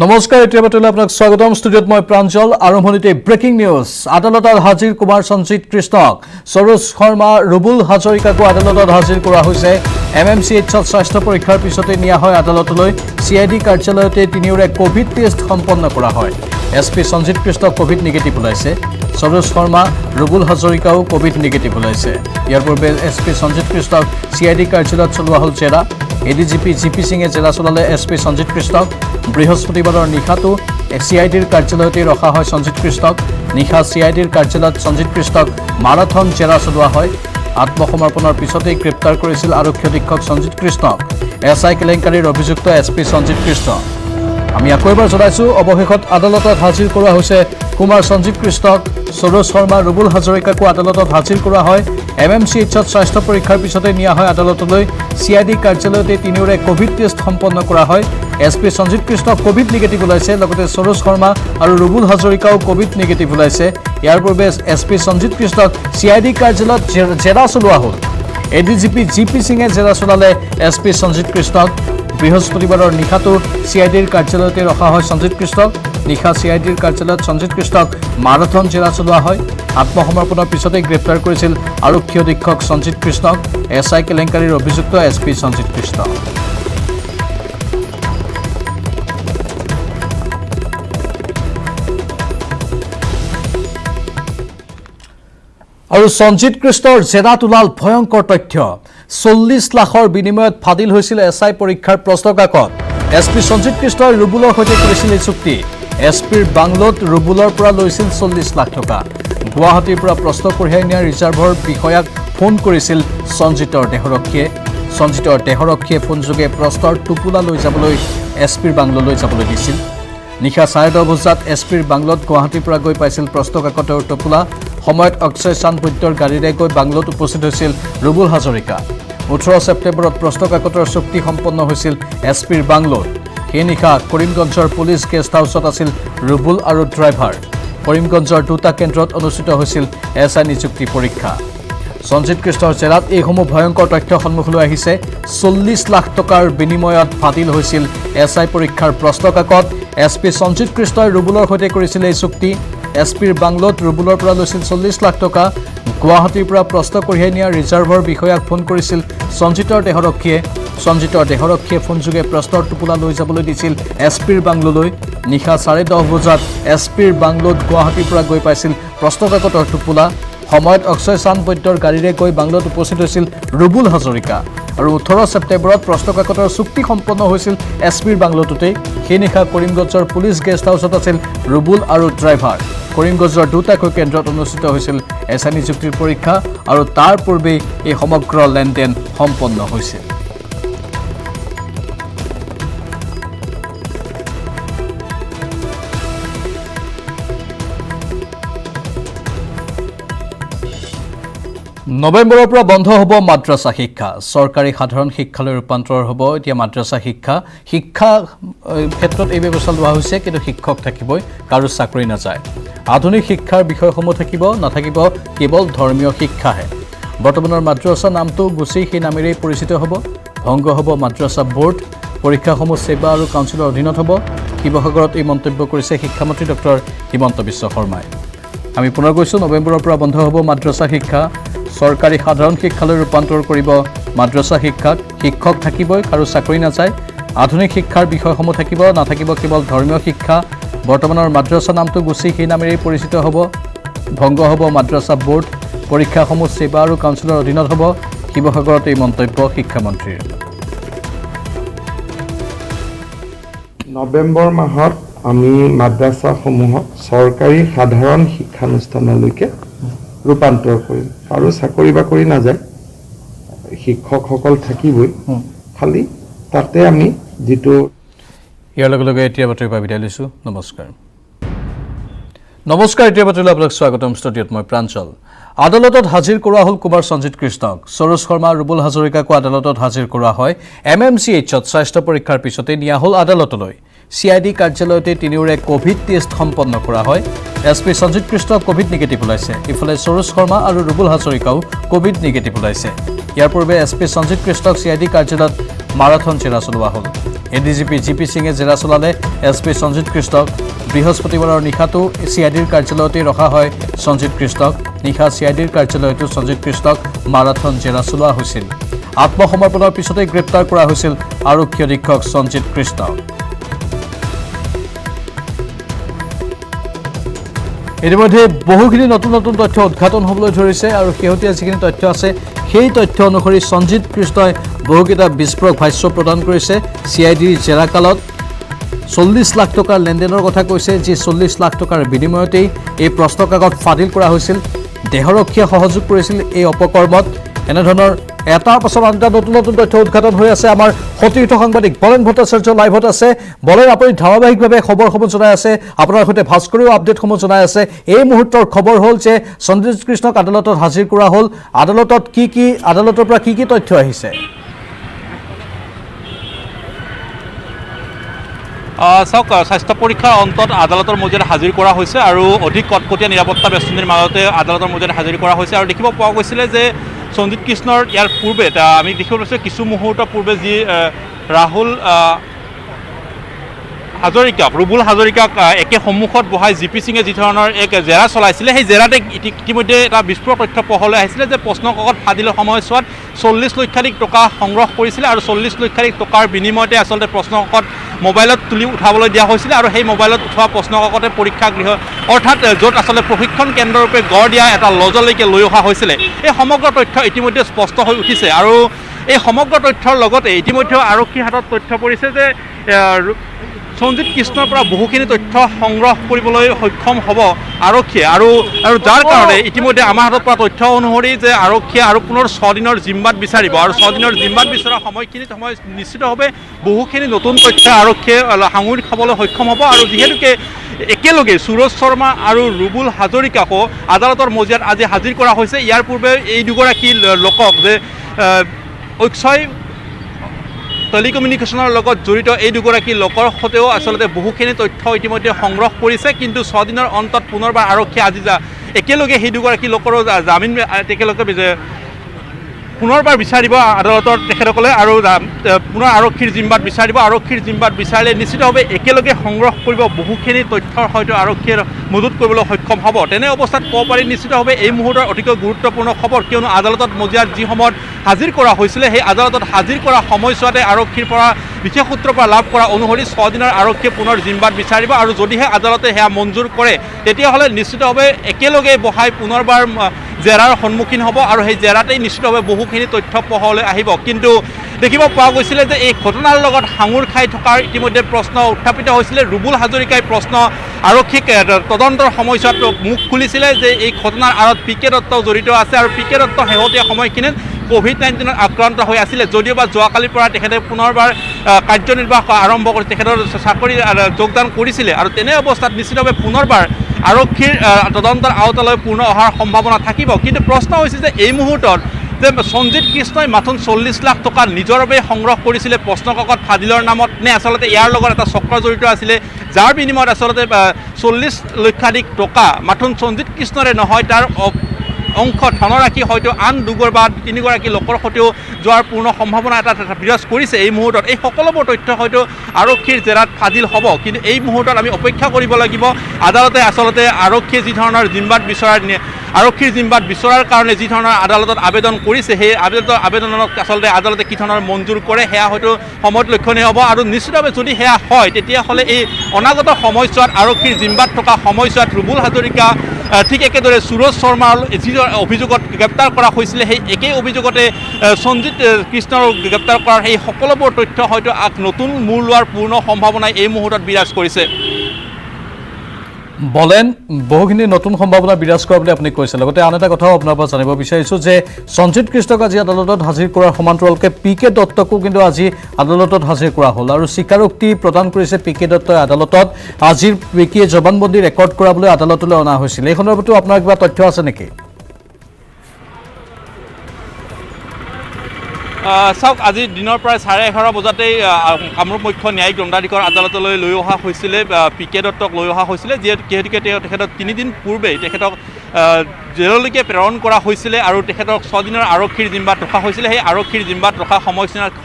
নমস্কাৰ এতিয়ালৈ আপোনাক স্বাগতম ষ্টুডিঅ'ত মই প্ৰাঞ্জল আৰম্ভণিতে ব্ৰেকিং নিউজ আদালতত হাজিৰ কুমাৰ সঞ্জিত কৃষ্ণক সৰোজ শৰ্মা ৰুবুল হাজৰিকাকো আদালতত হাজিৰ কৰা হৈছে এমএমচিএইচত স্বাস্থ্য পৰীক্ষাৰ পিছতে নিয়া হয় আদালতলৈ সিআইডি কাৰ্যালয়তে তিনিওৰে কোভিড টেষ্ট সম্পন্ন কৰা হয় SP Sanjit Krishna Covid negative ওলাইছে সৰোজ শৰ্মা ৰুবুল হাজৰিকাও কোভিড নিগেটিভ ওলাইছে ইয়াৰ পূৰ্বে এসপি সঞ্জিত কৃষ্ণক সিআইডি কাৰ্যালয়ত চলোৱা হ'ল জেৰা এডিজিপি জিপি সিঙে জেৰা চলালে এসপি সঞ্জিত কৃষ্ণক বৃহস্পতিবাৰৰ নিশাটো সিআইডিৰ কাৰ্যালয়তে ৰখা হয় সঞ্জিত কৃষ্ণক নিশা সিআইডিৰ কাৰ্যালয়ত সঞ্জিত কৃষ্ণক মাৰাথন জেৰা চলোৱা হয় আত্মসমৰ্পণৰ পিছতে গ্ৰেপ্তাৰ কৰিছিল আৰক্ষী অধীক্ষক সঞ্জিত কৃষ্ণক এসআই কেলেংকাৰীৰ অভিযুক্ত এসপি সঞ্জিত কৃষ্ণ আমি আকৌ এবাৰ জনাইছো অৱশেষত আদালতত হাজিৰ কৰা হৈছে কুমাৰ সঞ্জিত কৃষ্ণক সৰোজ শৰ্মা ৰুবুল হাজৰিকাকো আদালতত হাজিৰ কৰা হয় এমএমচিএইচত স্বাস্থ্য পৰীক্ষাৰ পিছতে নিয়া হয় আদালতলৈ সিআইডি কাৰ্যালয়তে তিনিওৰে কোভিড টেষ্ট সম্পন্ন কৰা হয় SP Sanjit Krishna Covid negative ওলাইছে লগতে সৰোজ শৰ্মা আৰু ৰুবুল হাজৰিকাও কোভিড নিগেটিভ ওলাইছে ইয়াৰ পূৰ্বে এসপি সঞ্জিত কৃষ্ণক সিআইডি কাৰ্যালয়ত জেৰা চলোৱা হ'ল এডিজিপি জিপি সিঙে জেৰা চলালে এসপি সঞ্জিত কৃষ্ণক বৃহস্পতিবাৰৰ নিশাটো সিআইডিৰ কাৰ্যালয়তে ৰখা হয় সঞ্জিত কৃষ্ণক নিশা সিআইডিৰ কাৰ্যালয়ত সঞ্জিত কৃষ্ণক মাৰাথন জেৰা চলোৱা হয় আত্মসমৰ্পণৰ পিছতে গ্ৰেপ্তাৰ কৰিছিল আৰক্ষী অধীক্ষক সঞ্জিত কৃষ্ণক এসআই কেলেংকাৰীৰ অভিযুক্ত এসপি সঞ্জিত কৃষ্ণ আৰু সঞ্জিত কৃষ্ণৰ জেৰাত ওলাল ভয়ংকৰ তথ্য 40 লাখৰ বিনিময়ত ফাদিল হৈছিল এসআই পৰীক্ষাৰ প্ৰশ্নকাকত এসপি সঞ্জিত কৃষ্ণই ৰুবুলৰ সৈতে কৰিছিল এই চুক্তি এসপিৰ বাংলোত ৰুবুলৰ পৰা লৈছিল 40 লাখ টকা গুৱাহাটীৰ পৰা প্ৰশ্ন কঢ়িয়াই নিয়া ৰিজাৰ্ভৰ বিষয়াক ফোন কৰিছিল সঞ্জিতৰ দেহৰক্ষীয়ে ফোনযোগে প্ৰশ্নৰ টোপোলা লৈ যাবলৈ এসপিৰ বাংলোলৈ যাবলৈ দিছিল নিশা 10:30 বজাত এসপিৰ বাংলোত গুৱাহাটীৰ পৰা গৈ পাইছিল প্ৰশ্নকাকতৰ টোপোলা সময়ত অক্ষয় চান্দবৈদ্যৰ গাড়ীৰে গৈ বাংলোত উপস্থিত হৈছিল ৰুবুল হাজৰিকা 18 ছেপ্টেম্বৰত প্ৰশ্নকাকতৰ চুক্তি সম্পন্ন হৈছিল এসপিৰ বাংলোত সেই নিশা কৰিমগঞ্জৰ পুলিচ গেষ্ট হাউচত আছিল ৰুবুল আৰু ড্ৰাইভাৰ কৰিমগঞ্জৰ দুটা কেন্দ্ৰত অনুষ্ঠিত হৈছিল এসআই নিযুক্তি পৰীক্ষা সঞ্জিত কৃষ্ণৰ জেৰাত এইসমূহ ভয়ংকৰ তথ্য সন্মুখলৈ আহিছে 40 লাখ টকাৰ বিনিময়ত ফাদিল হৈছিল এসআই পৰীক্ষাৰ প্ৰশ্নকাকত এসপি সঞ্জিত কৃষ্ণই ৰুবুলৰ সৈতে কৰিছিল এই চুক্তি এসপিৰ বাংলোত ৰুবুলৰ পৰা লৈছিল 40 লাখ টকা গুৱাহাটীৰ পৰা প্ৰশ্ন কঢ়িয়াই নিয়া ৰিজাৰ্ভৰ বিষয়াক ফোন কৰিছিল সঞ্জিতৰ দেহৰক্ষীয়ে ফোনযোগে প্ৰশ্নৰ টোপোলা লৈ যাবলৈ দিছিল এসপিৰ বাংলোলৈ নিশা 10:30 বজাত এসপিৰ বাংলোত গুৱাহাটীৰ পৰা গৈ পাইছিল প্ৰশ্নকাকতৰ টোপোলা সময়ত অক্ষয় চান্দবৈদ্যৰ গাড়ীৰে গৈ বাংলোত উপস্থিত হৈছিল ৰুবুল হাজৰিকা আৰু 18 ছেপ্টেম্বৰত প্ৰশ্নকাকতৰ চুক্তি সম্পন্ন হৈছিল এসপিৰ বাংলোটোতে সেই নিশা কৰিমগঞ্জৰ পুলিচ গেষ্ট হাউচত আছিল ৰুবুল আৰু ড্ৰাইভাৰ কৰিমগঞ্জৰ দুটাকৈ কেন্দ্ৰত অনুষ্ঠিত হৈছিল এসআই নিযুক্তিৰ পৰীক্ষা আৰু তাৰ পূৰ্বে এই সমগ্ৰ লেনদেন সম্পন্ন হৈছিল নৱেম্বৰৰ পৰা বন্ধ হ'ব মাদ্ৰাছা শিক্ষা চৰকাৰী সাধাৰণ শিক্ষালৈ ৰূপান্তৰ হ'ব এতিয়া মাদ্ৰাছা শিক্ষা ক্ষেত্ৰত এই ব্যৱস্থা লোৱা হৈছে কিন্তু শিক্ষক থাকিবই কাৰো চাকৰি নাযায় আধুনিক শিক্ষাৰ বিষয়সমূহ নাথাকিব কেৱল ধৰ্মীয় শিক্ষাহে বৰ্তমানৰ মাদ্ৰাছা নামটো গুচি সেই নামেৰেই পৰিচিত হ'ব ভংগ হ'ব মাদ্ৰাছা বোৰ্ড পৰীক্ষাসমূহ সেৱা আৰু কাউন্সিলৰ অধীনত হ'ব শিৱসাগৰত এই মন্তব্য কৰিছে শিক্ষামন্ত্ৰী ডক্টৰ হিমন্ত বিশ্ব শৰ্মাই আমি পুনৰ কৈছোঁ নৱেম্বৰৰ পৰা বন্ধ হ'ব মাদ্ৰাছা শিক্ষা চৰকাৰী সাধাৰণ শিক্ষালৈ ৰূপান্তৰ কৰিব মাদ্ৰাছা শিক্ষক থাকিবই কাৰো চাকৰি নাযায় আধুনিক শিক্ষাৰ বিষয়সমূহ নাথাকিব কেৱল ধৰ্মীয় শিক্ষা বৰ্তমানৰ মাদ্ৰাছা নামটো গুচি সেই নামেৰেই পৰিচিত হ'ব ভংগ হ'ব মাদ্ৰাছা বোৰ্ড পৰীক্ষাসমূহ সেৱা আৰু কাউন্সিলৰ অধীনত হ'ব শিৱসাগৰত এই মন্তব্য শিক্ষামন্ত্ৰীৰ নৱেম্বৰ মাহত আমি মাদ্ৰাছাসমূহক চৰকাৰী সাধাৰণ শিক্ষানুষ্ঠানলৈকে ৰূপান্তৰ কৰিম আৰু চাকৰি বাকৰি নাযায় শিক্ষকসকল থাকিবই খালি তাতে আমি যেটো ইয়াৰ লগে লগে এতিয়া বাতৰি পৰা বিদায় লৈছোঁ নমস্কাৰ এতিয়া বাতৰিলৈ আপোনাক স্বাগতম ষ্টুডিঅ'ত মই প্ৰাঞ্জল আদালতত হাজিৰ কৰা হ'ল কুমাৰ সঞ্জিত কৃষ্ণক সৰোজ শৰ্মা ৰুবুল হাজৰিকাকো আদালতত হাজিৰ কৰা হয় এমএমচিএইচত স্বাস্থ্য পৰীক্ষাৰ পিছতে নিয়া হ'ল আদালতলৈ সিআইডি কাৰ্যালয়তে তিনিওৰে কোভিড টেষ্ট সম্পন্ন কৰা হয় SP Sanjit Krishna Covid negative ওলাইছে ইফালে সৰোজ শৰ্মা আৰু ৰুবুল হাজৰিকাও কোভিড নিগেটিভ ওলাইছে ইয়াৰ পূৰ্বে SP সঞ্জিত কৃষ্ণক CID কাৰ্যালয়ত মাৰাথন জেৰা চলোৱা হ'ল ADGP GP সিঙে জেৰা চলালে SP সঞ্জিত কৃষ্ণক বৃহস্পতিবাৰৰ নিশাটো CIDৰ কাৰ্যালয়তে ৰখা হয় সঞ্জিত কৃষ্ণক নিশা CIDৰ কাৰ্যালয়তো সঞ্জিত কৃষ্ণক মাৰাথন জেৰা চলোৱা হৈছিল আত্মসমৰ্পণৰ পিছতে গ্ৰেপ্তাৰ কৰা হৈছিল আৰক্ষী অধীক্ষক সঞ্জিত কৃষ্ণক ইতিমধ্যে বহুখিনি নতুন নতুন তথ্য উদ্ঘাটন হ'বলৈ ধৰিছে আৰু শেহতীয়া যিখিনি তথ্য আছে সেই তথ্য অনুসৰি সঞ্জিত কৃষ্ণই বহুকেইটা বিস্ফোৰক ভাষ্য প্ৰদান কৰিছে CIDৰ জেৰাকালত 40 লাখ টকাৰ লেনদেনৰ কথা কৈছে যি 40 লাখ টকাৰ বিনিময়তেই এই প্ৰশ্ন কাকত ফাদিল কৰা হৈছিল দেহৰক্ষীয়ে সহযোগ কৰিছিল এই অপকৰ্মত এনেধৰণৰ এটাৰ পাছত আনটা নতুন নতুন তথ্য উদ্ঘাটন হৈ আছে আমাৰ সতীৰ্থ সাংবাদিক বলেন ভট্টাচাৰ্য লাইভত আছে বলেন আপুনি ধাৰাবাহিকভাৱে খবৰসমূহ জনাই আছে আপোনাৰ সৈতে ভাস্কৰেও আপডেটসমূহ জনাই আছে এই মুহূৰ্তৰ খবৰ হ'ল যে সঞ্জিত কৃষ্ণক আদালতত হাজিৰ কৰা হ'ল আদালতত কি আদালতৰ পৰা কি তথ্য আহিছে চাওক স্বাস্থ্য পৰীক্ষাৰ অন্তত আদালতৰ মজিয়াত হাজিৰ কৰা হৈছে আৰু অধিক কটকটীয়া নিৰাপত্তা বেষ্টনীৰ মাজতে আদালতৰ মজিয়াত হাজিৰ কৰা হৈছে আৰু দেখিব পোৱা গৈছিলে যে সঞ্জিত কৃষ্ণৰ ইয়াৰ পূৰ্বে আমি দেখিব পাইছোঁ কিছু মুহূৰ্তৰ পূৰ্বে যি ৰাহুল হাজৰিকাক ৰুবুল হাজৰিকাক একে সন্মুখত বহাই GP সিঙে যি ধৰণৰ এক জেৰা চলাইছিলে সেই জেৰাতে ইতিমধ্যে এটা বিস্ফোৰক তথ্য পোহৰলৈ আহিছিলে যে প্ৰশ্নকাকত ফাদিলৰ সময়ছোৱাত 40 লক্ষাধিক টকা সংগ্ৰহ কৰিছিলে আৰু 40 লক্ষাধিক টকাৰ বিনিময়তে আচলতে প্ৰশ্নকাকত মোবাইলত তুলি উঠাবলৈ দিয়া হৈছিলে আৰু সেই মোবাইলত উঠোৱা প্ৰশ্নকাকতে পৰীক্ষা গৃহ অৰ্থাৎ য'ত আচলতে প্ৰশিক্ষণ কেন্দ্ৰৰূপে গঢ় দিয়া এটা লজলৈকে লৈ অহা হৈছিলে এই সমগ্ৰ তথ্য ইতিমধ্যে স্পষ্ট হৈ উঠিছে আৰু এই সমগ্ৰ তথ্যৰ লগতে ইতিমধ্যে আৰক্ষীৰ হাতত তথ্য পৰিছে যে সঞ্জিত কৃষ্ণৰ পৰা বহুখিনি তথ্য সংগ্ৰহ কৰিবলৈ সক্ষম হ'ব আৰক্ষীয়ে আৰু যাৰ কাৰণে ইতিমধ্যে আমাৰ হাতত পৰা তথ্য অনুসৰি যে আৰক্ষীয়ে আৰু পুনৰ 6 দিনৰ জিম্মাত বিচাৰিব আৰু 6 দিনৰ জিম্মাত বিচৰা সময়খিনিত নিশ্চিতভাৱে বহুখিনি নতুন তথ্য আৰক্ষীয়ে সাঙুৰি খাবলৈ সক্ষম হ'ব আৰু যিহেতুকে একেলগে সুৰজ শৰ্মা আৰু ৰুবুল হাজৰিকাকো আদালতৰ মজিয়াত আজি হাজিৰ কৰা হৈছে ইয়াৰ পূৰ্বে এই দুগৰাকী লোকক যে অক্ষয় টেলিকমিউনিকেশ্যনৰ লগত জড়িত এই দুগৰাকী লোকৰ সৈতেও আচলতে বহুখিনি তথ্য ইতিমধ্যে সংগ্ৰহ কৰিছে কিন্তু 6 দিনৰ অন্তত পুনৰবাৰ আৰক্ষীয়ে আজি একেলগে সেই দুগৰাকী লোকৰো জামিন একেলগে পুনৰবাৰ বিচাৰিব আদালতৰ তেখেতসকলে আৰু পুনৰ আৰক্ষীৰ জিম্মাত বিচাৰিব আৰক্ষীৰ জিম্মাত বিচাৰিলে নিশ্চিতভাৱে একেলগে সংগ্ৰহ কৰিব বহুখিনি তথ্যৰ হয়তো আৰক্ষীয়ে মজুত কৰিবলৈ সক্ষম হ'ব তেনে অৱস্থাত ক'ব পাৰি নিশ্চিতভাৱে এই মুহূৰ্তৰ অতিকৈ গুৰুত্বপূৰ্ণ খবৰ কিয়নো আদালতত মজিয়াত যি সময়ত হাজিৰ কৰা হৈছিলে সেই আদালতত হাজিৰ কৰা সময়ছোৱাতে আৰক্ষীৰ পৰা বিশেষ সূত্ৰৰ পৰা লাভ কৰা অনুসৰি 6 দিনৰ আৰক্ষীয়ে পুনৰ জিম্মাত বিচাৰিব আৰু যদিহে আদালতে সেয়া মঞ্জুৰ কৰে তেতিয়াহ'লে নিশ্চিতভাৱে একেলগে বহাই পুনৰবাৰ জেৰাৰ সন্মুখীন হ'ব আৰু সেই জেৰাতেই নিশ্চিতভাৱে বহুখিনি তথ্য পোহৰলৈ আহিব কিন্তু দেখিব পোৱা গৈছিলে যে এই ঘটনাৰ লগত সাঙুৰ খাই থকাৰ ইতিমধ্যে প্ৰশ্ন উত্থাপিত হৈছিলে ৰুবুল হাজৰিকাই প্ৰশ্ন আৰক্ষীক তদন্তৰ সময়ছোৱাত মুখ খুলিছিলে যে এই ঘটনাৰ আঁৰত PK দত্ত জড়িত আছে আৰু PK দত্ত শেহতীয়া সময়খিনিত COVID-19 আক্ৰান্ত হৈ আছিলে যদিওবা যোৱাকালিৰ পৰা তেখেতে পুনৰবাৰ কাৰ্যনিৰ্বাহ আৰম্ভ কৰি তেখেতৰ চাকৰি যোগদান কৰিছিলে আৰু তেনে অৱস্থাত নিশ্চিতভাৱে পুনৰবাৰ আৰক্ষীৰ তদন্তৰ আওতালৈ পূৰ্ণ অহাৰ সম্ভাৱনা থাকিব কিন্তু প্ৰশ্ন হৈছে যে এই মুহূৰ্তত যে সঞ্জিত কৃষ্ণই মাথোন 40 লাখ টকা নিজৰ বাবে সংগ্ৰহ কৰিছিলে প্ৰশ্নকাকত ফাদিলৰ নামত নে আচলতে ইয়াৰ লগত এটা চক্ৰ জড়িত আছিলে যাৰ বিনিময়ত আচলতে 40 লক্ষাধিক টকা মাথোন সঞ্জিত কৃষ্ণৰে নহয় তাৰ অংশ ধনৰাশি হয়তো আন দুগৰ বা তিনিগৰাকী লোকৰ সৈতেও যোৱাৰ পূৰ্ণ সম্ভাৱনা এটা বিৰাজ কৰিছে এই মুহূৰ্তত এই সকলোবোৰ তথ্য হয়তো আৰক্ষীৰ জেৰাত ফাদিল হ'ব কিন্তু এই মুহূৰ্তত আমি অপেক্ষা কৰিব লাগিব আদালতে আচলতে আৰক্ষীয়ে যি ধৰণৰ জিম্মাত আৰক্ষীৰ জিম্মাত বিচৰাৰ কাৰণে যি ধৰণৰ আদালতত আবেদন কৰিছে সেই আবেদনত আচলতে আদালতে কি ধৰণৰ মঞ্জুৰ কৰে সেয়া হয়তো সময়ত লক্ষণীয় হ'ব আৰু নিশ্চিতভাৱে যদি সেয়া হয় তেতিয়াহ'লে এই অনাগত সময়ছোৱাত আৰক্ষীৰ জিম্মাত থকা সময়ছোৱাত ৰুবুল হাজৰিকা ঠিক একেদৰে সুৰজ শৰ্মাৰ যি অভিযোগত গ্ৰেপ্তাৰ কৰা হৈছিলে সেই একেই অভিযোগতে সঞ্জিত কৃষ্ণৰ গ্ৰেপ্তাৰ কৰাৰ সেই সকলোবোৰ তথ্য হয়তো নতুন মূৰ লোৱাৰ পূৰ্ণ সম্ভাৱনাই এই মুহূৰ্তত বিৰাজ কৰিছে বলেন বহুখিনি নতুন সম্ভাৱনা বিৰাজ কৰা বুলি আপুনি কৈছে লগতে আন এটা কথাও আপোনাৰ পৰা জানিব বিচাৰিছোঁ যে সঞ্জিত কৃষ্ণক আজি আদালতত হাজিৰ কৰাৰ সমান্তৰালকে PK দত্তকো কিন্তু আজি আদালতত হাজিৰ কৰা হ'ল আৰু স্বীকাৰোক্তি প্ৰদান কৰিছে PK দত্তই আদালতত আজিৰ PK জবানবন্দী ৰেকৰ্ড কৰাবলৈ আদালতলৈ অনা হৈছিল এই সন্দৰ্ভতো আপোনাৰ কিবা তথ্য আছে নেকি চাওক আজি দিনৰ প্ৰায় 11:30 বজাতেই কামৰূপ মুখ্য ন্যায়িক দণ্ডাধীশৰ আদালতলৈ লৈ অহা হৈছিলে PK দত্তক লৈ অহা হৈছিলে যিহেতুকে তেখেতক 3 দিন পূৰ্বেই তেখেতক জেললৈকে প্ৰেৰণ কৰা হৈছিলে আৰু তেখেতক 6 দিনৰ আৰক্ষীৰ জিম্মাত ৰখা হৈছিলে। সেই আৰক্ষীৰ জিম্মাত ৰখা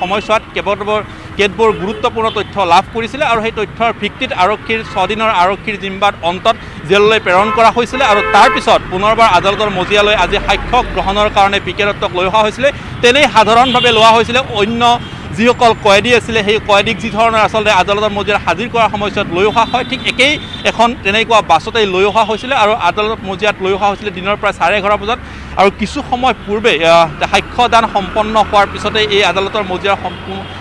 সময়ছোৱাত কেতবোৰ গুৰুত্বপূৰ্ণ তথ্য লাভ কৰিছিলে আৰু সেই তথ্যৰ ভিত্তিত আৰক্ষীৰ 6 দিনৰ আৰক্ষীৰ জিম্মাত অন্তত জেললৈ প্ৰেৰণ কৰা হৈছিলে আৰু তাৰ পিছত পুনৰবাৰ আদালতৰ মজিয়ালৈ আজি সাক্ষ্য গ্ৰহণৰ কাৰণে পি কে দত্তক লৈ অহা হৈছিলে। তেনেই সাধাৰণভাৱে লোৱা হৈছিলে অন্য যিসকল কয়েদী আছিলে সেই কয়েদীক যি ধৰণৰ আচলতে আদালতৰ মজিয়াত হাজিৰ কৰাৰ সময়ছোৱাত লৈ অহা হয়, ঠিক একেই এখন তেনেকুৱা বাছতেই লৈ অহা হৈছিলে আৰু আদালত মজিয়াত লৈ অহা হৈছিলে দিনৰ প্ৰায় 11:30 বজাত। আৰু কিছু সময় পূৰ্বে সাক্ষ্যদান সম্পন্ন হোৱাৰ পিছতে এই আদালতৰ মজিয়াৰ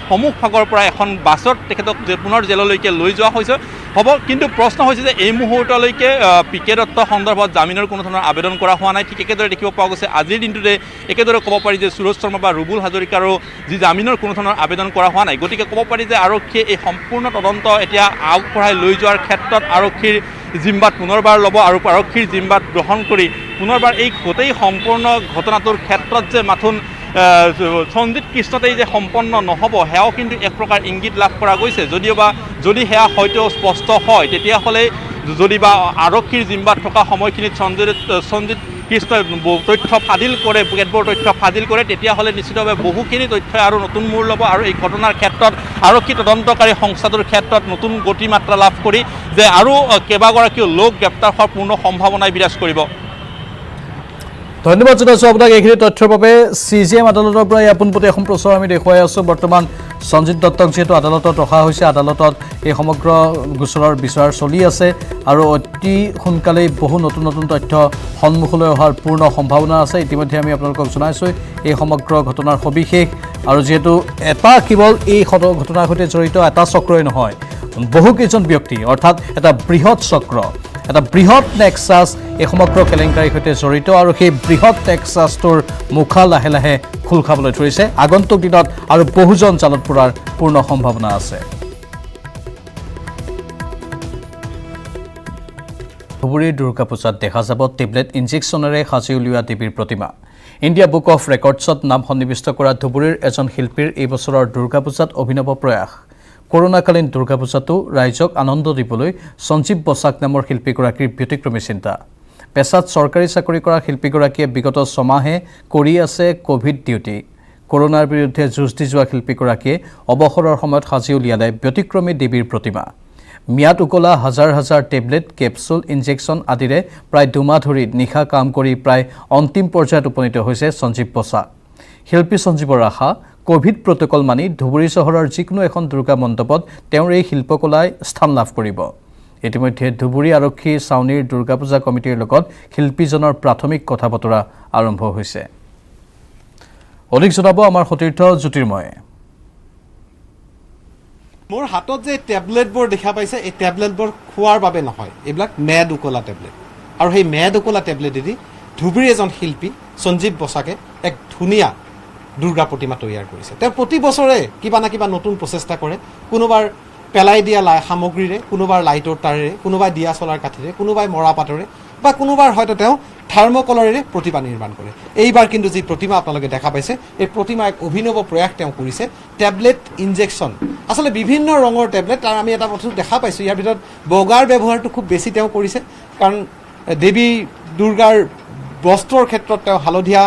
সন্মুখভাগৰ পৰা এখন বাছত তেখেতক পুনৰ জেললৈকে লৈ যোৱা হৈছে হ'ব। কিন্তু প্ৰশ্ন হৈছে যে এই মুহূৰ্তলৈকে পি কে দত্ত সন্দৰ্ভত জামিনৰ কোনো ধৰণৰ আবেদন কৰা হোৱা নাই। ঠিক একেদৰে দেখিব পোৱা গৈছে আজিৰ দিনটোতে একেদৰে ক'ব পাৰি যে সুৰজ শৰ্মা বা ৰুবুল হাজৰিকাৰো যি জামিনৰ কোনো ধৰণৰ আবেদন কৰা হোৱা নাই। গতিকে ক'ব পাৰি যে আৰক্ষীয়ে এই সম্পূৰ্ণ তদন্ত এতিয়া আগবঢ়াই লৈ যোৱাৰ ক্ষেত্ৰত আৰক্ষীৰ জিম্মাত পুনৰবাৰ ল'ব আৰু আৰক্ষীৰ জিম্মাত গ্ৰহণ কৰি পুনৰবাৰ এই গোটেই সম্পূৰ্ণ ঘটনাটোৰ ক্ষেত্ৰত যে মাথোন সঞ্জিত কৃষ্ণতেই যে সম্পন্ন নহ'ব সেয়াও কিন্তু এক প্ৰকাৰ ইংগিত লাভ কৰা গৈছে। যদিওবা যদি সেয়া হয়তো স্পষ্ট হয় তেতিয়াহ'লে যদিবা আৰক্ষীৰ জিম্মাত থকা সময়খিনিত সঞ্জিত কৃষ্ণই তথ্য ফাদিল কৰে, কেতবোৰ তথ্য ফাদিল কৰে, তেতিয়াহ'লে নিশ্চিতভাৱে বহুখিনি তথ্যই আৰু নতুন মূৰ ল'ব আৰু এই ঘটনাৰ ক্ষেত্ৰত আৰক্ষী তদন্তকাৰী সংস্থাটোৰ ক্ষেত্ৰত নতুন গতিমাত্ৰা লাভ কৰি যে আৰু কেইবাগৰাকীও লোক গ্ৰেপ্তাৰ হোৱাৰ পূৰ্ণ সম্ভাৱনাই বিৰাজ কৰিব। ধন্যবাদ জনাইছোঁ আপোনাক এইখিনি তথ্যৰ বাবে। CJM আদালতৰ পৰা এই পোনপটীয়া সম্প্ৰচাৰ আমি দেখুৱাই আছোঁ। বৰ্তমান সঞ্জিত দত্তক যিহেতু আদালতত ৰখা হৈছে, আদালতত এই সমগ্ৰ গোচৰৰ বিচাৰ চলি আছে আৰু অতি সোনকালেই বহু নতুন নতুন তথ্য সন্মুখলৈ অহাৰ পূৰ্ণ সম্ভাৱনা আছে। ইতিমধ্যে আমি আপোনালোকক জনাইছোঁ এই সমগ্ৰ ঘটনাৰ সবিশেষ আৰু যিহেতু এটা কেৱল এই ঘটনাৰ সৈতে জড়িত এটা চক্ৰই নহয়, বহুকেইজন ব্যক্তি অৰ্থাৎ এটা বৃহৎ চক্ৰ, এটা বৃহৎ নেক্সাছ এই সমগ্ৰ কেলেংকাৰীৰ সৈতে জড়িত আৰু সেই বৃহৎ নেক্সাছটোৰ মুখা লাহে লাহে খোল খাবলৈ ধৰিছে। আগন্তুক দিনত আৰু বহুজন জালত পৰাৰ পূৰ্ণ সম্ভাৱনা আছে। ধুবুৰীৰ দুৰ্গা পূজাত দেখা যাব টেবলেট ইনজেকশ্যনেৰে সাজি উলিওৱা দেৱীৰ প্ৰতিমা। ইণ্ডিয়া বুক অফ ৰেকৰ্ডছত নাম সন্নিৱিষ্ট কৰা ধুবুৰীৰ এজন শিল্পীৰ এই বছৰৰ দুৰ্গা পূজাত অভিনৱ প্ৰয়াস। কৰোণাকালীন দুৰ্গা পূজাতো ৰাইজক আনন্দ দিবলৈ সঞ্জীৱ বসাক নামৰ শিল্পীগৰাকীৰ ব্যতিক্ৰমী চিন্তা। পেছাত চৰকাৰী চাকৰি কৰা শিল্পীগৰাকীয়ে বিগত 6 মাহে কৰি আছে ক'ভিড ডিউটি। কৰোনাৰ বিৰুদ্ধে যুঁজ দি যোৱা শিল্পীগৰাকীয়ে অৱসৰৰ সময়ত সাজি উলিয়ালে ব্যতিক্ৰমী দেৱীৰ প্ৰতিমা। ম্যাদ উকলা হাজাৰ হাজাৰ টেবলেট, কেপচুল, ইনজেকশ্যন আদিৰে প্ৰায় 2 মাহ ধৰি নিশা কাম কৰি প্ৰায় অন্তিম পৰ্যায়ত উপনীত হৈছে সঞ্জীৱ বসাক। শিল্পী সঞ্জীৱৰ আশা, ক'ভিড প্ৰট'কল মানি ধুবুৰী চহৰৰ যিকোনো এখন দুৰ্গা মণ্ডপত তেওঁৰ এই শিল্পকলাই স্থান লাভ কৰিব। ইতিমধ্যে ধুবুৰী আৰক্ষী ছাউনীৰ দুৰ্গা পূজা কমিটিৰ লগত শিল্পীজনৰ প্ৰাথমিক কথা বতৰা আৰম্ভ হৈছে। অধিক জনাব আমাৰ সতীৰ্থ জ্যোতিৰ্ময়ে। মোৰ হাতত যে টেবলেটবোৰ দেখা পাইছে, এই টেবলেটবোৰ খোৱাৰ বাবে নহয়, এইবিলাক মেদ উকলা টেবলেট। আৰু সেই মেদ উকলা টেবলেটেদি ধুবুৰী এজন শিল্পী সঞ্জীৱ বসাকে এক ধুনীয়া দুৰ্গা প্ৰতিমা তৈয়াৰ কৰিছে। তেওঁ প্ৰতি বছৰে কিবা না কিবা নতুন প্ৰচেষ্টা কৰে, কোনোবাৰ পেলাই দিয়া সামগ্ৰীৰে, কোনোবাৰ লাইটৰ তাৰেৰে, কোনোবাই দিয়া চলাৰ কাঠিৰে, কোনোবাই মৰা পাতৰে বা কোনোবাৰ হয়তো তেওঁ থাৰ্মকলৰেৰে প্ৰতিমা নিৰ্মাণ কৰে। এইবাৰ কিন্তু যি প্ৰতিমা আপোনালোকে দেখা পাইছে, এই প্ৰতিমা এক অভিনৱ প্ৰয়াস তেওঁ কৰিছে। টেবলেট ইনজেকশ্যন, আচলতে বিভিন্ন ৰঙৰ টেবলেট, তাৰ আমি এটা বস্তু দেখা পাইছোঁ, ইয়াৰ ভিতৰত বগাৰ ব্যৱহাৰটো খুব বেছি তেওঁ কৰিছে, কাৰণ দেৱী দুৰ্গাৰ বস্ত্ৰৰ ক্ষেত্ৰত তেওঁ হালধীয়া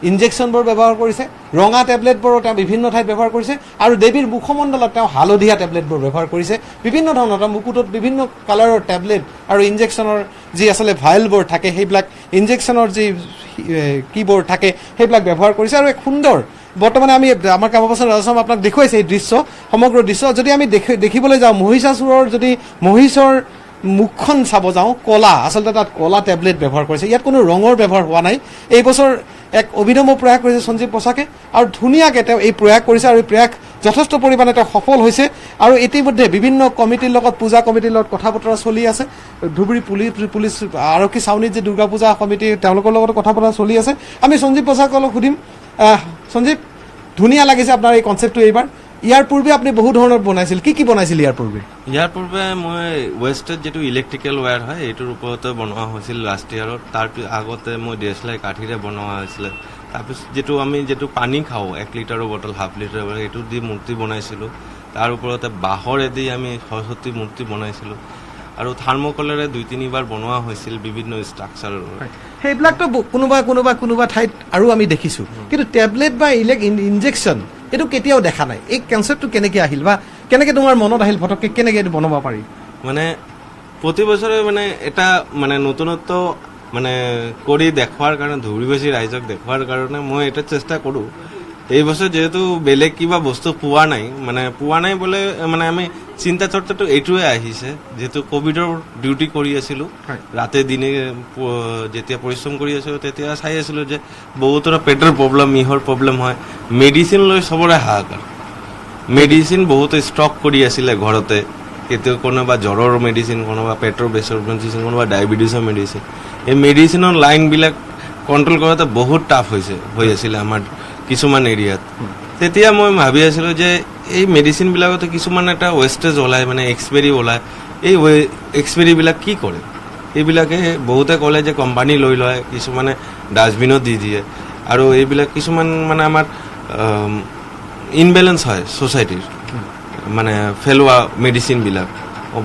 ইনজেকশ্যনবোৰ ব্যৱহাৰ কৰিছে, ৰঙা টেবলেটবোৰো তেওঁ বিভিন্ন ঠাইত ব্যৱহাৰ কৰিছে আৰু দেৱীৰ মুখমণ্ডলত তেওঁ হালধীয়া টেবলেটবোৰ ব্যৱহাৰ কৰিছে। বিভিন্ন ধৰণৰ মুকুটত বিভিন্ন কালাৰৰ টেবলেট আৰু ইনজেকশ্যনৰ যি আচলতে ভাইলবোৰ থাকে, সেইবিলাক ইনজেকশ্যনৰ যি কিবোৰ থাকে সেইবিলাক ব্যৱহাৰ কৰিছে আৰু এক সুন্দৰ, বৰ্তমানে আমি আমাৰ কামবচন ৰাজম আপোনাক দেখুৱাইছে এই দৃশ্য, সমগ্ৰ দৃশ্য যদি আমি দেখিবলৈ যাওঁ, মহিষাসুৰৰ যদি মহিষৰ মুখখন চাব যাওঁ, কলা, আচলতে তাত কলা টেবলেট ব্যৱহাৰ কৰিছে, ইয়াত কোনো ৰঙৰ ব্যৱহাৰ হোৱা নাই। এই বছৰ এক অভিনৱ প্ৰয়াস কৰিছে সঞ্জীৱ বসাকে আৰু ধুনীয়াকৈ তেওঁ এই প্ৰয়াস কৰিছে আৰু এই প্ৰয়াস যথেষ্ট পৰিমাণে তেওঁ সফল হৈছে। আৰু ইতিমধ্যে বিভিন্ন কমিটিৰ লগত, পূজা কমিটিৰ লগত কথা বতৰা চলি আছে। ধুবুৰী পুলিচ আৰক্ষী ছাউনীত যি দুৰ্গা পূজা কমিটি, তেওঁলোকৰ লগত কথা বতৰা চলি আছে। আমি সঞ্জীৱ বসাকক সুধিম, সঞ্জীৱ, ধুনীয়া লাগিছে আপোনাৰ এই কনচেপ্টটো এইবাৰ। ইয়াৰ পূৰ্বে আপুনি বহু ধৰণৰ বনাইছিল, কি বনাইছিল ইয়াৰ পূৰ্বে? ইয়াৰ পূৰ্বে মই ৱেষ্টেড যিটো ইলেক্ট্ৰিকেল ৱায়াৰ হয় এইটোৰ ওপৰতে বনোৱা হৈছিল লাষ্ট ইয়াৰত। তাৰ আগতে মই DSLR কাঠিৰে বনোৱা হৈছিলে। তাৰপিছত যিটো পানী খাওঁ 1 লিটাৰৰ বটল, 1/2 লিটাৰ, এইটো দি মূৰ্তি বনাইছিলোঁ। তাৰ ওপৰতে বাঁহৰেদি আমি সৰস্বতী মূৰ্তি বনাইছিলোঁ। আৰু থাৰ্মোকলেৰে 2-3 বাৰ বনোৱা হৈছিল বিভিন্ন ষ্ট্ৰাকচাৰৰ সেইবিলাকতো কোনোবা ঠাইত আৰু আমি দেখিছোঁ কিন্তু টেবলেট বা ইনজেকশ্যন এইটো কেতিয়াও দেখা নাই এই কনচেপ্টটো কেনেকৈ আহিল বা কেনেকৈ তোমাৰ মনত আহিল ফটককৈ কেনেকৈ এইটো বনাব পাৰি মানে প্ৰতি বছৰে মানে এটা মানে নতুনত্ব মানে কৰি দেখুৱাৰ কাৰণে ধুবুৰীবাসী ৰাইজক দেখুৱাৰ কাৰণে মই এটা চেষ্টা কৰোঁ এই বছৰ যেহেতু বেলেগ কিবা বস্তু পোৱা নাই বোলে মানে আমি চিন্তা চৰ্চাটো এইটোৱে আহিছে যেহেতু কোভিডৰ ডিউটি কৰি আছিলোঁ ৰাতে দিনে যেতিয়া পৰিশ্ৰম কৰি আছিলোঁ তেতিয়া চাই আছিলোঁ যে বহুতৰ পেটৰ প্ৰব্লেম ইহৰ প্ৰব্লেম হয় মেডিচিন লৈ চবৰে হাহাকাৰ মেডিচিন বহুতে ষ্টক কৰি আছিলে ঘৰতে কেতিয়াও কোনোবা জ্বৰৰ মেডিচিন কোনোবা পেটৰ বেছৰ মেডিচিন কোনোবা ডায়েবেটিছৰ মেডিচিন এই মেডিচিনৰ লাইনবিলাক কণ্ট্ৰল কৰাতে বহুত টাফ হৈ আছিলে আমাৰ কিছুমান এৰিয়াত তেতিয়া মই ভাবি আছিলোঁ যে এই মেডিচিনবিলাকতে কিছুমান এটা ৱেষ্টেজ ওলায় মানে এক্সপেৰি ওলায় এই এক্সপেৰিবিলাক কি কৰে এইবিলাকে বহুতে ক'লে যে কোম্পানী লৈ লয় কিছুমানে ডাষ্টবিনত দি দিয়ে আৰু এইবিলাক কিছুমান মানে আমাৰ ইনবেলেঞ্চ হয় ছ'চাইটিৰ মানে ফেলোৱা মেডিচিনবিলাক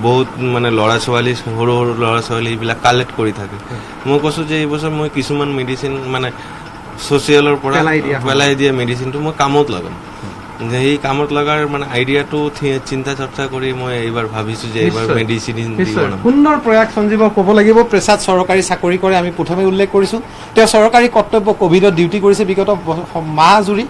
বহুত মানে ল'ৰা ছোৱালী সৰু ল'ৰা ছোৱালী এইবিলাক কালেক্ট কৰি থাকে মই কৈছোঁ যে এইবছৰ মই কিছুমান মেডিচিন মানে ছ'চিয়েলৰ পৰা পেলাই দিয়া মেডিচিনটো মই কামত লগাম সেই কামত লগাৰ মানে আইডিয়াটো চিন্তা চৰ্চা কৰি মই এইবাৰ ভাবিছোঁ যে এইবাৰ মেডিচিন সুন্দৰ প্ৰয়াস সঞ্জীৱক ক'ব লাগিব পেছাত চৰকাৰী চাকৰি কৰে আমি প্ৰথমে উল্লেখ কৰিছোঁ তেওঁ চৰকাৰী কৰ্তব্য কোভিডত ডিউটি কৰিছে বিগত মাহ জুৰি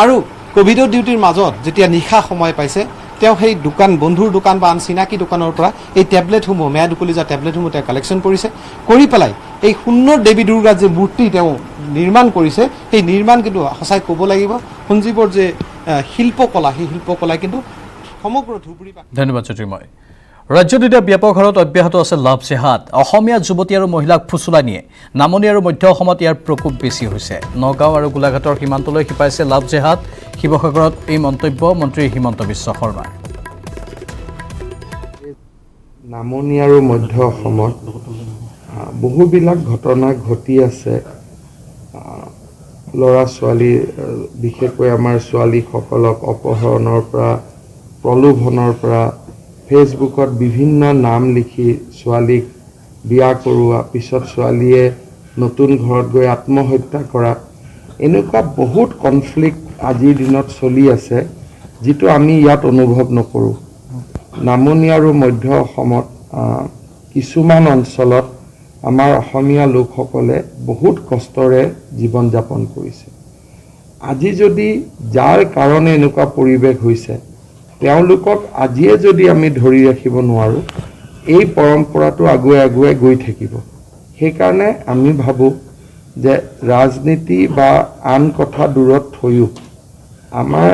আৰু কোভিডৰ ডিউটিৰ মাজত যেতিয়া নিশা সময় পাইছে তেওঁ সেই দোকান বন্ধুৰ দোকান বা আন চিনাকি দোকানৰ পৰা এই টেবলেটসমূহ মেয়াদ উকলি যোৱা টেবলেটসমূহ তেওঁ কালেকশ্যন কৰিছে কৰি পেলাই এই সুন্দৰ দেৱী দুৰ্গাৰ যে মূৰ্তি তেওঁ নিৰ্মাণ কৰিছে সেই নিৰ্মাণ কিন্তু সঁচাই ক'ব লাগিব সঞ্জীৱৰ যে শিল্পকলা সেই শিল্পকলাই কিন্তু সমগ্ৰ ধুবুৰী ধন্যবাদ জ্যোতিৰ্ময় ৰাজ্যত এতিয়া ব্যাপক হাৰত অব্যাহত আছে লাভ জেহাদ অসমীয়া যুৱতী আৰু মহিলাক ফুচুলাই নিয়ে নামনি আৰু মধ্য অসমত ইয়াৰ প্ৰকোপ বেছি হৈছে নগাঁও আৰু গোলাঘাটৰ সীমান্তলৈ শিপাইছে লাভ জেহাদ শিৱসাগৰত এই মন্তব্য মন্ত্ৰী হিমন্ত বিশ্ব শৰ্মাৰ নামনি আৰু মধ্য অসমত বহুবিলাক ঘটনা ঘটি আছে ল'ৰা ছোৱালী বিশেষকৈ আমাৰ ছোৱালীসকলক অপহৰণৰ পৰা প্ৰলোভনৰ পৰা ফেচবুকত বিভিন্ন নাম লিখি ছোৱালীক বিয়া কৰোৱা পিছত ছোৱালীয়ে নতুন ঘৰত গৈ আত্মহত্যা কৰা এনেকুৱা বহুত কনফ্লিক্ট আজিৰ দিনত চলি আছে যিটো আমি ইয়াত অনুভৱ নকৰোঁ নামনি আৰু মধ্য অসমত কিছুমান অঞ্চলত আমাৰ অসমীয়া লোকসকলে বহুত কষ্টৰে জীৱন যাপন কৰিছে আজি যদি যাৰ কাৰণে এনেকুৱা পৰিৱেশ হৈছে তেওঁলোকক আজিয়ে যদি আমি ধৰি ৰাখিব নোৱাৰোঁ এই পৰম্পৰাটো আগুৱাই গৈ থাকিব সেইকাৰণে আমি ভাবোঁ যে ৰাজনীতি বা আন কথা দূৰত থৈও আমাৰ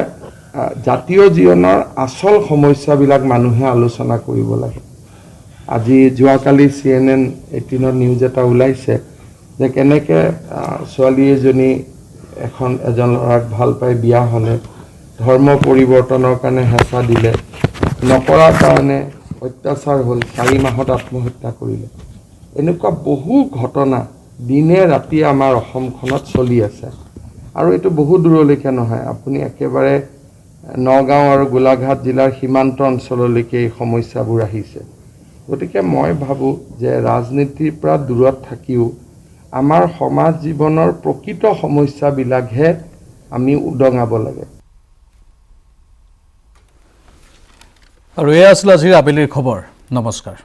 জাতীয় জীৱনৰ আচল সমস্যাবিলাক মানুহে আলোচনা কৰিব লাগে আজি যোৱাকালি CNN 18ৰ নিউজ এটা ওলাইছে যে কেনেকৈ ছোৱালী এজনী এজন ল'ৰাক ভাল পাই বিয়া হ'লে ধৰ্ম পৰিৱৰ্তনৰ কাৰণে হেঁচা দিলে নকৰাৰ কাৰণে অত্যাচাৰ হ'ল 4 মাহত আত্মহত্যা কৰিলে এনেকুৱা বহু ঘটনা দিনে ৰাতিয়ে আমাৰ অসমখনত চলি আছে আৰু এইটো বহু দূৰলৈকে নহয় আপুনি একেবাৰে নগাঁও আৰু গোলাঘাট জিলাৰ সীমান্ত অঞ্চললৈকে এই সমস্যাবোৰ আহিছে গতিকে মই ভাবোঁ যে ৰাজনীতিৰ পৰা দূৰত থাকিও আমাৰ সমাজ জীৱনৰ প্ৰকৃত সমস্যাবিলাকহে আমি উদঙাব লাগে আৰু এয়া আছিল আজিৰ আবেলিৰ খবৰ নমস্কাৰ